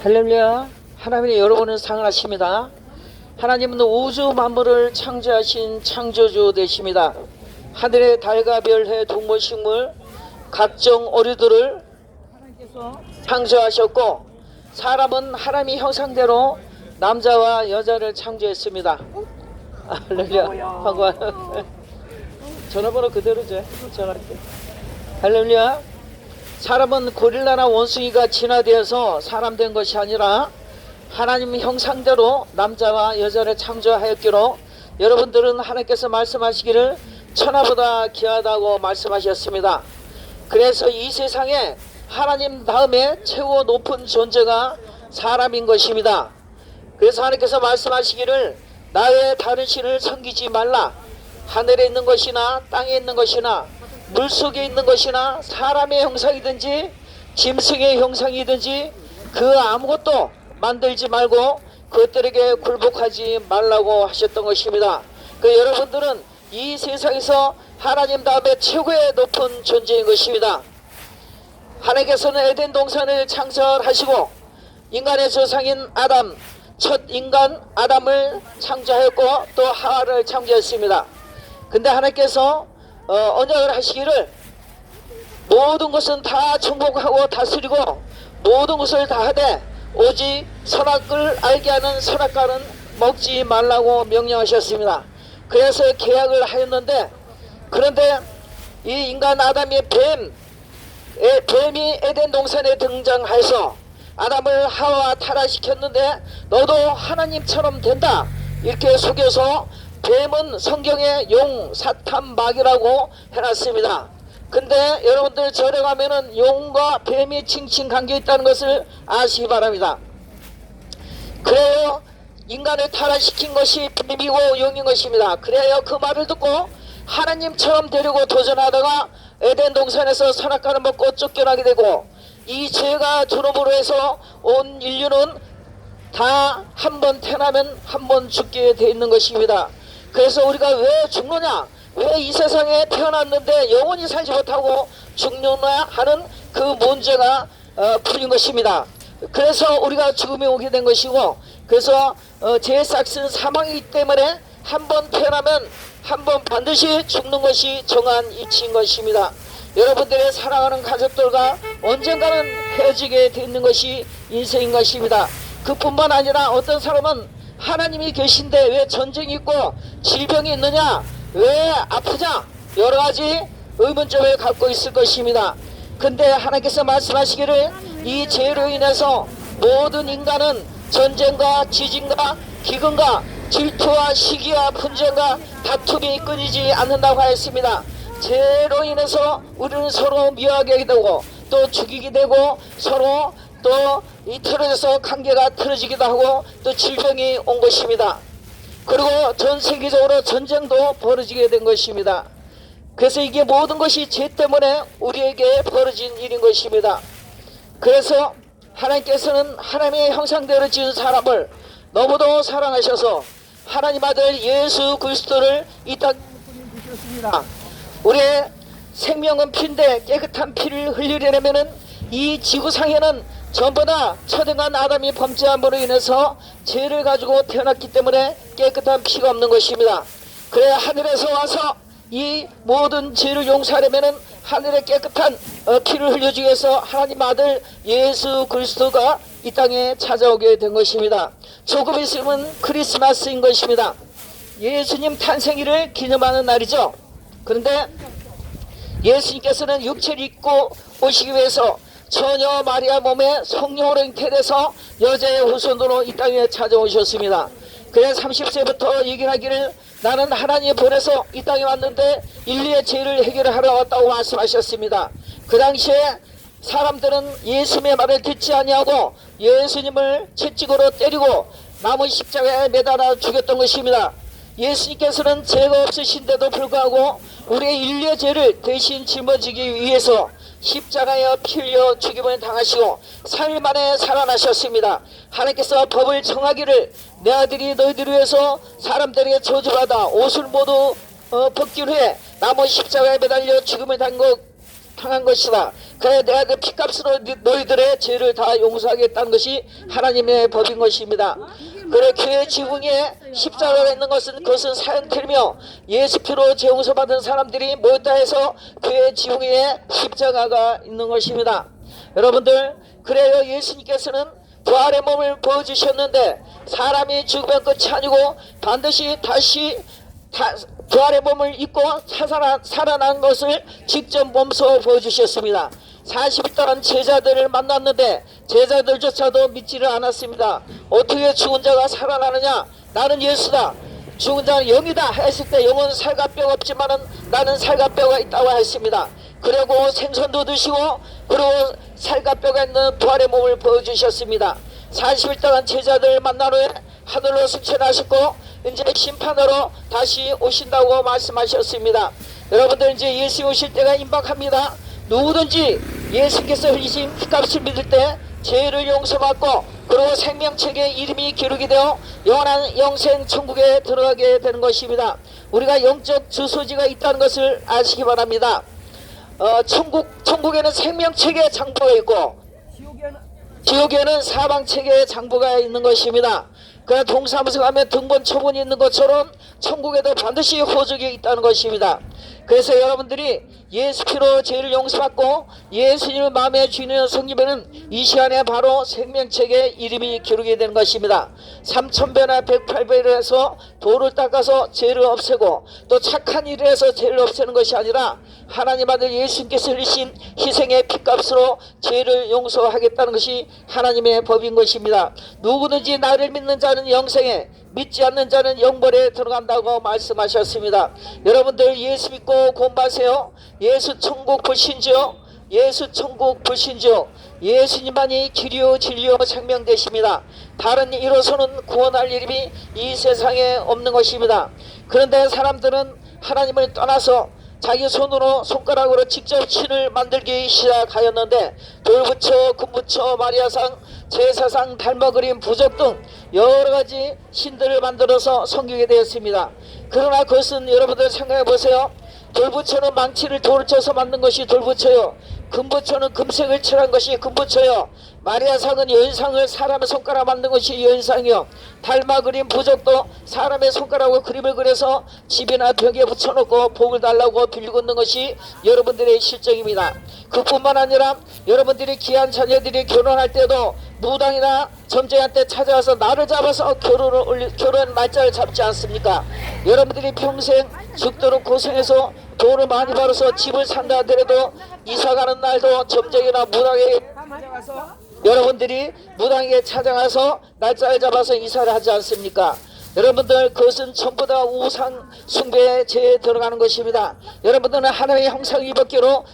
할렐루야. 하나님이 여러분을 사랑하십니다. 하나님은 우주 만물을 창조하신 창조주 되십니다. 하늘의 달과 별해 동물식물 각종 오류들을 하나님께서 창조하셨고, 사람은 하나님의 형상대로 남자와 여자를 창조했습니다. 할렐루야. 반가워요. 전화번호 그대로죠. 전화할게. 할렐루야. 사람은 고릴라나 원숭이가 진화되어서 사람 된 것이 아니라 하나님 형상대로 남자와 여자를 창조하였기로, 여러분들은 하나님께서 말씀하시기를 천하보다 귀하다고 말씀하셨습니다. 그래서 이 세상에 하나님 다음에 최고 높은 존재가 사람인 것입니다. 그래서 하나님께서 말씀하시기를 나 외에 다른 신을 섬기지 말라. 하늘에 있는 것이나 땅에 있는 것이나 물속에 있는 것이나 사람의 형상이든지 짐승의 형상이든지 그 아무것도 만들지 말고 그것들에게 굴복하지 말라고 하셨던 것입니다. 여러분들은 이 세상에서 하나님 다음에 최고의 높은 존재인 것입니다. 하나님께서는 에덴 동산을 창설하시고 인간의 조상인 아담, 첫 인간 아담을 창조하였고 또 하와를 창조했습니다. 근데 하나님께서 언약을 하시기를 모든 것은 다 정복하고 다스리고 모든 것을 다 하되 오직 선악을 알게 하는 선악과는 먹지 말라고 명령하셨습니다. 그래서 계약을 하였는데, 그런데 이 인간 아담의 뱀이 에덴 동산에 등장해서 아담을 하와 타락시켰는데 너도 하나님처럼 된다 이렇게 속여서 뱀은 성경에 용, 사탄, 마귀라고 해놨습니다. 근데 여러분들 절에 가면은 용과 뱀이 칭칭 감겨 있다는 것을 아시기 바랍니다. 그래요, 인간을 타락시킨 것이 뱀이고 용인 것입니다. 그래요, 그 말을 듣고 하나님처럼 되려고 도전하다가 에덴 동산에서 선악과를 먹고 쫓겨나게 되고, 이 죄가 들어옴으로 해서 온 인류는 다 한 번 태어나면 한 번 죽게 돼 있는 것입니다. 그래서 우리가 왜 죽느냐, 왜 이 세상에 태어났는데 영원히 살지 못하고 죽느냐 하는 그 문제가 풀린 것입니다. 그래서 우리가 죽음에 오게 된 것이고, 그래서 죄의 싹은 사망이기 때문에 한 번 태어나면 한 번 반드시 죽는 것이 정한 이치인 것입니다. 여러분들의 사랑하는 가족들과 언젠가는 헤어지게 되는 것이 인생인 것입니다. 그뿐만 아니라 어떤 사람은 하나님이 계신데 왜 전쟁이 있고 질병이 있느냐, 왜 아프냐, 여러가지 의문점을 갖고 있을 것입니다. 근데 하나님께서 말씀하시기를 이 죄로 인해서 모든 인간은 전쟁과 지진과 기근과 질투와 시기와 분쟁과 다툼이 끊이지 않는다고 하였습니다. 죄로 인해서 우리는 서로 미워하게 되고 또 죽이게 되고 서로 또 이 틀어져서 관계가 틀어지기도 하고 또 질병이 온 것입니다. 그리고 전 세계적으로 전쟁도 벌어지게 된 것입니다. 그래서 이게 모든 것이 죄 때문에 우리에게 벌어진 일인 것입니다. 그래서 하나님께서는 하나님의 형상대로 지은 사람을 너무도 사랑하셔서 하나님 아들 예수 그리스도를 이 땅에 보내주셨습니다. 우리의 생명은 피인데 깨끗한 피를 흘리려면은 이 지구상에는 전부 다 초등한 아담이 범죄함으로 인해서 죄를 가지고 태어났기 때문에 깨끗한 피가 없는 것입니다. 그래야 하늘에서 와서 이 모든 죄를 용서하려면은 하늘의 깨끗한 피를 흘려주기 위해서 하나님 아들 예수 그리스도가 이 땅에 찾아오게 된 것입니다. 조금 있으면 크리스마스인 것입니다. 예수님 탄생일을 기념하는 날이죠. 그런데 예수님께서는 육체를 입고 오시기 위해서 처녀 마리아 몸에 성령으로 잉태돼서 여자의 후손으로 이 땅에 찾아오셨습니다. 그래서 30세부터 얘기를 하기를 나는 하나님이 보내서 이 땅에 왔는데 인류의 죄를 해결하러 왔다고 말씀하셨습니다. 그 당시에 사람들은 예수님의 말을 듣지 아니하고 예수님을 채찍으로 때리고 나무 십자가에 매달아 죽였던 것입니다. 예수님께서는 죄가 없으신데도 불구하고 우리의 인류의 죄를 대신 짊어지기 위해서 십자가에 피 흘려 죽임을 당하시고 3일 만에 살아나셨습니다. 하나님께서 법을 정하기를 내 아들이 너희들을 위해서 사람들에게 저주받아 옷을 모두 벗긴 후에 나무 십자가에 매달려 죽음을 당한 것이다. 그래 내가 그 피값으로 너희들의 죄를 다 용서하겠다는 것이 하나님의 법인 것입니다. 그래 교회 지붕에 십자가가 있는 것은 그것은 사형틀이며 예수 피로 죄 용서받은 사람들이 모였다 해서 교회 지붕에 십자가가 있는 것입니다. 여러분들 그래요 예수님께서는 부활의 몸을 보여주셨는데 사람이 죽으면 끝이 아니고 반드시 다시 부활의 몸을 입고 살아난 것을 직접 몸소 보여주셨습니다. 40일 동안 제자들을 만났는데 제자들조차도 믿지를 않았습니다. 어떻게 죽은 자가 살아나느냐? 나는 예수다. 죽은 자는 영이다 했을 때 영은 살과 뼈가 없지만은 나는 살과 뼈가 있다고 했습니다. 그리고 생선도 드시고 그리고 살과 뼈가 있는 부활의 몸을 보여주셨습니다. 40일 동안 제자들을 만난 후에 하늘로 승천하셨고 이제 심판으로 다시 오신다고 말씀하셨습니다. 여러분들 이제 예수 오실 때가 임박합니다. 누구든지 예수께서 흘리신 피값을 믿을 때 죄를 용서받고 그리고 생명책에 이름이 기록이 되어 영원한 영생 천국에 들어가게 되는 것입니다. 우리가 영적 주소지가 있다는 것을 아시기 바랍니다. 천국에는 생명책에 장부가 있고 지옥에는 사방책에 장부가 있는 것입니다. 그 동사무소 가면 등본 초본이 있는 것처럼 천국에도 반드시 호적이 있다는 것입니다. 그래서 여러분들이 예수 피로 죄를 용서받고 예수님을 마음에 주인으로 섬기면은 이 시간에 바로 생명책에 이름이 기록이 되는 것입니다. 3000배나 108배를 해서 돌을 닦아서 죄를 없애고 또 착한 일을 해서 죄를 없애는 것이 아니라 하나님 아들 예수님께서 흘리신 희생의 피값으로 죄를 용서하겠다는 것이 하나님의 법인 것입니다. 누구든지 나를 믿는 자는 영생에 믿지 않는 자는 영벌에 들어간다고 말씀하셨습니다. 여러분들 예수 믿고 공부하세요. 예수 천국 불신지요. 예수 천국 불신지요. 예수님만이 길이요 진리요 생명 되십니다. 다른 이로서는 구원할 이름이 이 세상에 없는 것입니다. 그런데 사람들은 하나님을 떠나서 자기 손으로 손가락으로 직접 신을 만들기 시작하였는데 돌부처 금부처 마리아상 제사상 달마그림 부적 등 여러가지 신들을 만들어서 섬기게 되었습니다. 그러나 그것은 여러분들 생각해 보세요. 돌부처는 망치를 돌을 쳐서 만든 것이 돌부처요. 금부처는 금색을 칠한 것이 금부처요. 마리아상은 여인상을 사람의 손가락 만든 것이 여인상이요. 달마 그림 부적도 사람의 손가락으로 그림을 그려서 집이나 벽에 붙여놓고 복을 달라고 빌고 있는 것이 여러분들의 실정입니다. 그뿐만 아니라 여러분들이 귀한 자녀들이 결혼할 때도 무당이나 점쟁이한테 찾아와서 나를 잡아서 결혼 날짜를 잡지 않습니까? 여러분들이 평생 죽도록 고생해서 돈을 많이 벌어서 집을 산다 하더라도 이사가는 날도 점쟁이나 무당에게 여러분들이 무당에게 찾아가서 날짜를 잡아서 이사를 하지 않습니까? 여러분들 그것은 전부 다 우상 숭배에 죄에 들어가는 것입니다. 여러분들은 하나님의 형상을 입었기로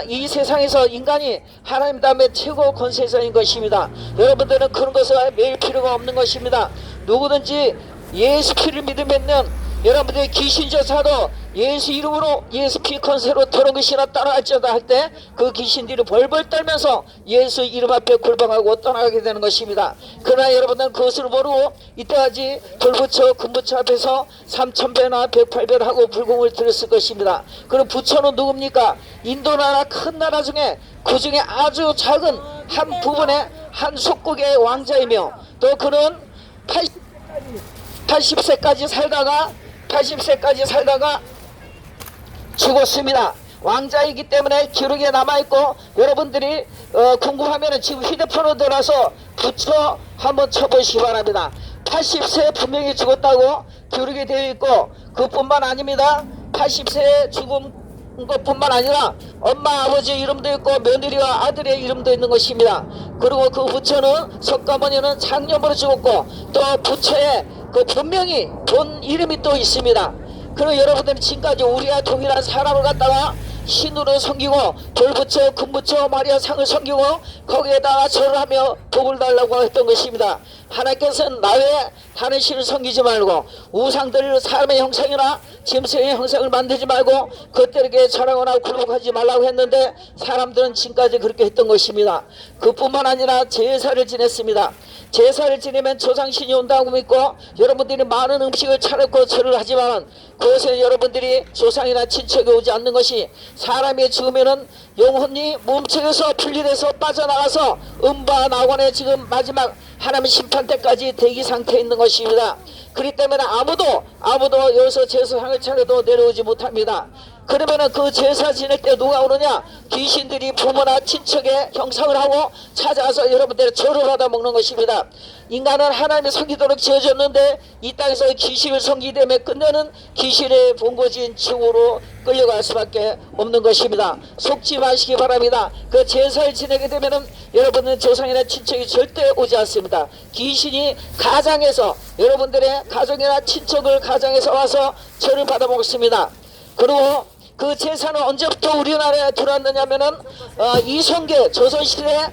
이 세상에서 인간이 하나님 다음에 최고 권세자인 것입니다. 여러분들은 그런 것을 매일 필요가 없는 것입니다. 누구든지 예수 피를 믿으면 여러분들이 귀신조차도 예수 이름으로 예수 피 권세로 더러운 것이나 따라갈지어다 할 때 그 귀신들이 벌벌 떨면서 예수 이름 앞에 굴방하고 떠나가게 되는 것입니다. 그러나 여러분들은 그것을 모르고 이때까지 돌부처 금부처 앞에서 3000배나 108배를 하고 불공을 드렸을 것입니다. 그럼 부처는 누굽니까? 인도 나라 큰 나라 중에 그 중에 아주 작은 한 부분의 한 속국의 왕자이며 또 그는 80세까지 살다가 죽었습니다. 왕자이기 때문에 기록에 남아있고 여러분들이 궁금하면 지금 휴대폰으로 들어서 부처 한번 쳐보시기 바랍니다. 80세에 분명히 죽었다고 기록이 되어 있고 그뿐만 아닙니다. 80세에 죽은 것뿐만 아니라 엄마 아버지 이름도 있고 며느리와 아들의 이름도 있는 것입니다. 그리고 그 부처는 석가모니는 장염으로 죽었고 또 부처에 그 분명히 본 이름이 또 있습니다. 그리고 여러분들은 지금까지 우리와 동일한 사람을 갖다가 신으로 섬기고 돌부처 금부처 마리아상을 섬기고 거기에다가 절을 하며 복을 달라고 했던 것입니다. 하나님께서는 나 외에 다른 신을 섬기지 말고 우상들을 사람의 형상이나 짐승의 형상을 만들지 말고 그들에게 절하거나 굴복하지 말라고 했는데 사람들은 지금까지 그렇게 했던 것입니다. 그뿐만 아니라 제사를 지냈습니다. 제사를 지내면 조상신이 온다고 믿고 여러분들이 많은 음식을 차려고 절을 하지만 그것에 여러분들이 조상이나 친척이 오지 않는 것이 사람이 죽으면은 영혼이 몸속에서 분리돼서 빠져나가서 음바 낙원에 지금 마지막 하나님 심판 때까지 대기 상태에 있는 것입니다. 그렇기 때문에 아무도 여기서 제사상을 차려도 내려오지 못합니다. 그러면은 그 제사 지낼 때 누가 오느냐? 귀신들이 부모나 친척의 형상을 하고 찾아와서 여러분들의 절을 받아 먹는 것입니다. 인간은 하나님의 섬기도록 지어졌는데 이 땅에서 귀신을 섬기기 때문에 끝내는 귀신의 본거지인 지옥으로 끌려갈 수밖에 없는 것입니다. 속지 마시기 바랍니다. 그 제사를 지내게 되면은 여러분은 조상이나 친척이 절대 오지 않습니다. 귀신이 가장에서 여러분들의 가정이나 친척을 가장에서 와서 절을 받아 먹습니다. 그리고 그 제사는 언제부터 우리나라에 들어왔느냐면은 이성계 조선시대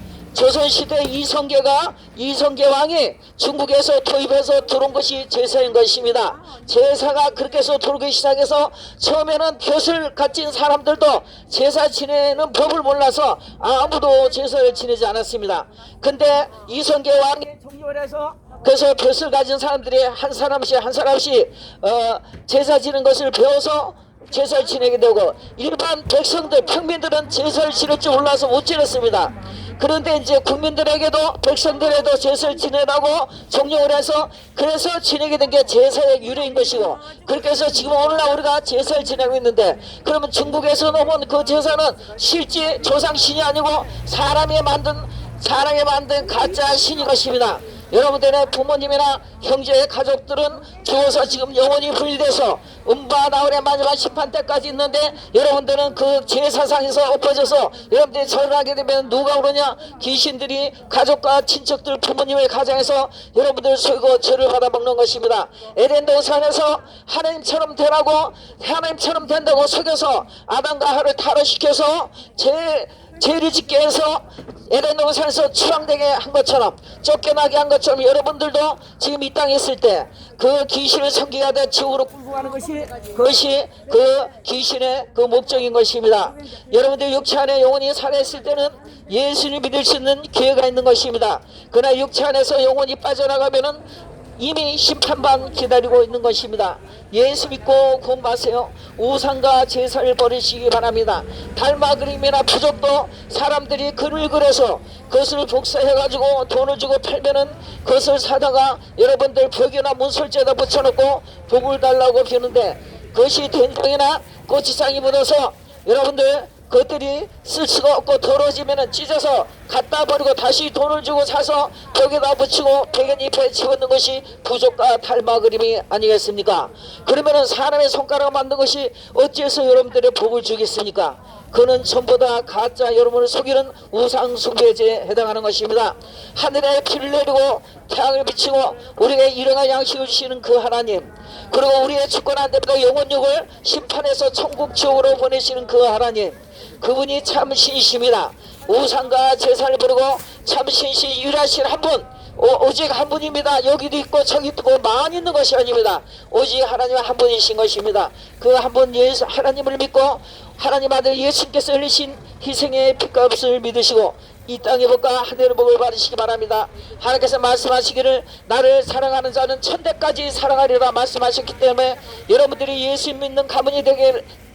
이성계 왕이 중국에서 도입해서 들어온 것이 제사인 것입니다. 제사가 그렇게 해서 들어오기 시작해서 처음에는 벼슬 가진 사람들도 제사 지내는 법을 몰라서 아무도 제사를 지내지 않았습니다. 근데 이성계 왕이 정립을 해서 그래서 벼슬 가진 사람들이 한 사람씩 제사 지는 것을 배워서 제사를 지내게 되고 일반 백성들 평민들은 제사를 지낼 줄 몰라서 못 지냈습니다. 그런데 이제 국민들에게도 백성들에도 제사를 지내라고 정령을 해서 그래서 지내게 된 게 제사의 유래인 것이고 그렇게 해서 지금 오늘날 우리가 제사를 지내고 있는데 그러면 중국에서 넘은 그 제사는 실제 조상신이 아니고 사람이 만든 가짜 신이 것입니다. 여러분들의 부모님이나 형제 가족들은 죽어서 지금 영혼이 분리돼서 음바 나홀의 마지막 심판 때까지 있는데 여러분들은 그 제사상에서 엎어져서 여러분들이 절을 하게 되면 누가 오느냐? 귀신들이 가족과 친척들 부모님의 가장에서 여러분들 속이고 절을 받아 먹는 것입니다. 에덴 동산에서 하나님처럼 되라고 하나님처럼 된다고 속여서 아담과 하와를 타락시켜서 죄를 짓게 해서 에덴 동산에서 추방되게 한 것처럼 쫓겨나게 한 것처럼 여러분들도 지금 이 땅에 있을 때 그 귀신을 섬기게 하다 지옥으로 끌고 가는 그것이 그 귀신의 그 목적인 것입니다. 여러분들 육체 안에 영혼이 살아있을 때는 예수를 믿을 수 있는 기회가 있는 것입니다. 그러나 육체 안에서 영혼이 빠져나가면은 이미 심판만 기다리고 있는 것입니다. 예수 믿고 구원받으세요. 우상과 제사를 버리시기 바랍니다. 달마 그림이나 부적도 사람들이 글을 그려서 그것을 복사해가지고 돈을 주고 팔면은 그것을 사다가 여러분들 벽이나 문설재에다 붙여놓고 복을 달라고 비는데 그것이 된장이나 고추장이 묻어서 여러분들 그것들이 쓸 수가 없고 더러워지면 찢어서 갖다 버리고 다시 돈을 주고 사서 벽에다 붙이고 백연잎에 집어넣는 것이 부족과 달마 그림이 아니겠습니까? 그러면은 사람의 손가락 만든 것이 어찌해서 여러분들의 복을 주겠습니까? 그는 전부 다 가짜 여러분을 속이는 우상 숭배죄에 해당하는 것입니다. 하늘에 비를 내리고 태양을 비치고 우리에게 일용할 양식을 주시는 그 하나님, 그리고 우리의 주권 안 되고 영혼육을 심판해서 천국 지옥으로 보내시는 그 하나님, 그분이 참 신이십니다. 우상과 제사를 버리고 참 신이 유일하신 한 분, 오직 한 분입니다. 여기도 있고 저기도 있고 많이 있는 것이 아닙니다. 오직 하나님 한 분이신 것입니다. 그 한 분 예수 하나님을 믿고 하나님 아들 예수님께서 흘리신 희생의 피값을 믿으시고 이 땅의 복과 하늘의 복을 받으시기 바랍니다. 하나님께서 말씀하시기를 나를 사랑하는 자는 천대까지 사랑하리라 말씀하셨기 때문에 여러분들이 예수 믿는 가문이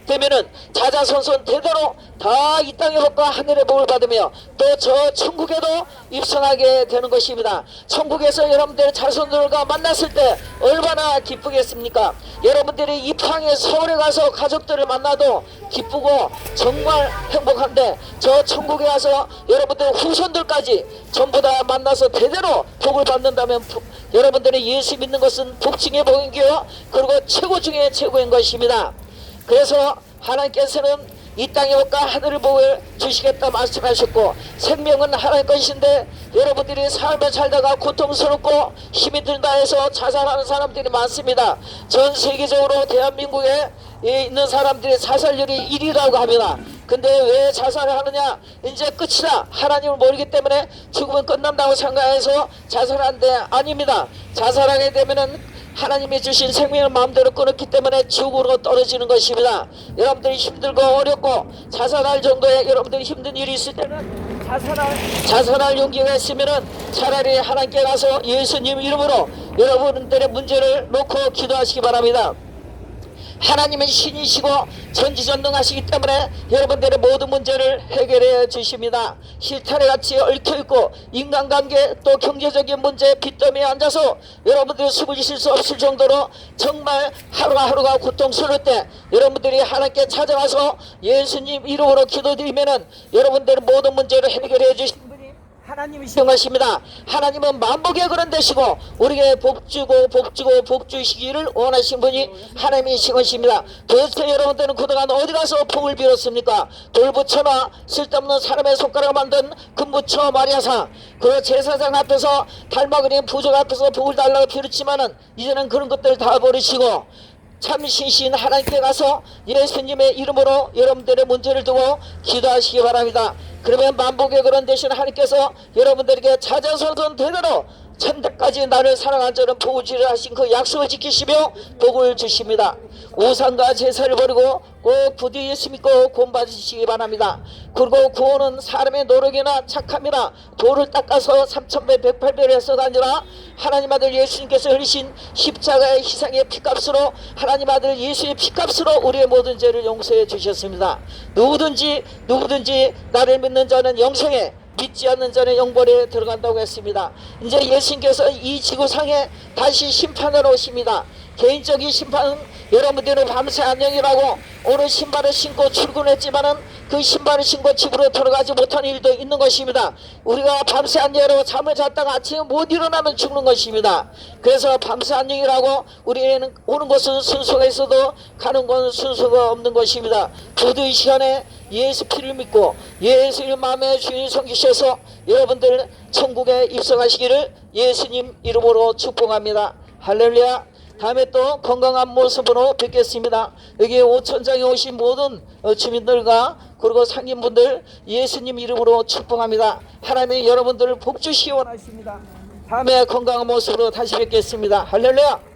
되면은 자자손손 대대로 다 이 땅의 복과 하늘의 복을 받으며 또 저 천국에도 입성하게 되는 것입니다. 천국에서 여러분들의 자손들과 만났을 때 얼마나 기쁘겠습니까? 여러분들이 입항에 서울에 가서 가족들을 만나도 기쁘고 정말 행복한데 저 천국에 가서 여러분들 후손들까지 전부 다 만나서 대대로 복을 받는다면 여러분들이 예수 믿는 것은 복 중의 복이고요, 그리고 최고 중의 최고인 것입니다. 그래서 하나님께서는 이 땅의 복과 하늘의 복을 주시겠다 말씀하셨고 생명은 하나님 것인데 여러분들이 삶을 살다가 고통스럽고 힘이 든다 해서 자살하는 사람들이 많습니다. 전 세계적으로 대한민국에 있는 사람들이 자살률이 1위라고 합니다. 근데 왜 자살을 하느냐? 이제 끝이다, 하나님을 모르기 때문에 죽으면 끝난다고 생각해서 자살하는데 아닙니다. 자살하게 되면은 하나님이 주신 생명을 마음대로 끊었기 때문에 지옥으로 떨어지는 것입니다. 여러분들이 힘들고 어렵고 자살할 정도의 여러분들이 힘든 일이 있을 때는 자살할 용기가 있으면은 차라리 하나님께 가서 예수님 이름으로 여러분들의 문제를 놓고 기도하시기 바랍니다. 하나님은 신이시고 전지전능하시기 때문에 여러분들의 모든 문제를 해결해 주십니다. 실타래 같이 얽혀있고 인간관계 또 경제적인 문제 빚더미에 앉아서 여러분들이 숨을 쉴 수 없을 정도로 정말 하루하루가 고통스러울 때 여러분들이 하나님께 찾아와서 예수님 이름으로 기도드리면은 여러분들의 모든 문제를 해결해 주신 분이 하나님이신 것입니다. 하나님은 만복의 그런 되시고 우리에게 복주고 복주시기를 원하신 분이 하나님이신 것입니다. 도대체 여러분들은 그동안 어디 가서 복을 빌었습니까? 돌부처나 쓸데없는 사람의 손가락을 만든 금부처 마리아상 그 제사장 앞에서 닮아그린 부족 앞에서 복을 달라고 빌었지만은 이제는 그런 것들 다 버리시고 참 신신 하나님께 가서 예수님의 이름으로 여러분들의 문제를 두고 기도하시기 바랍니다. 그러면 만복의 그런 대신 하나님께서 여러분들에게 찾아서던 대대로 천대까지 나를 사랑한 자는 복을 주리라 하신 그 약속을 지키시며 복을 주십니다. 우상과 제사를 버리고 꼭 부디 예수 믿고 구원받으시기 바랍니다. 그리고 구원은 사람의 노력이나 착함이나 돌을 닦아서 3,000배 108배를 해서가 아니라 하나님 아들 예수님께서 흘리신 십자가의 희생의 피값으로 하나님 아들 예수의 피값으로 우리의 모든 죄를 용서해 주셨습니다. 누구든지 나를 믿는 자는 영생에 믿지 않는 자는 영벌에 들어간다고 했습니다. 이제 예수님께서 이 지구상에 다시 심판하러 오십니다. 개인적인 심판은 여러분들은 밤새 안녕이라고 오늘 신발을 신고 출근했지만은 그 신발을 신고 집으로 들어가지 못한 일도 있는 것입니다. 우리가 밤새 안녕이라고 잠을 잤다가 아침에 못 일어나면 죽는 것입니다. 그래서 밤새 안녕이라고 우리는 오는 것은 순서가 있어도 가는 건 순서가 없는 것입니다. 모두 이 시간에 예수 피를 믿고 예수의 마음의 주인 섬기셔서 여러분들 천국에 입성하시기를 예수님 이름으로 축복합니다. 할렐루야. 다음에 또 건강한 모습으로 뵙겠습니다. 여기 5천장에 오신 모든 주민들과 그리고 상인분들 예수님 이름으로 축복합니다. 하나님이 여러분들을 복주시기 원하십니다. 다음에 건강한 모습으로 다시 뵙겠습니다. 할렐루야.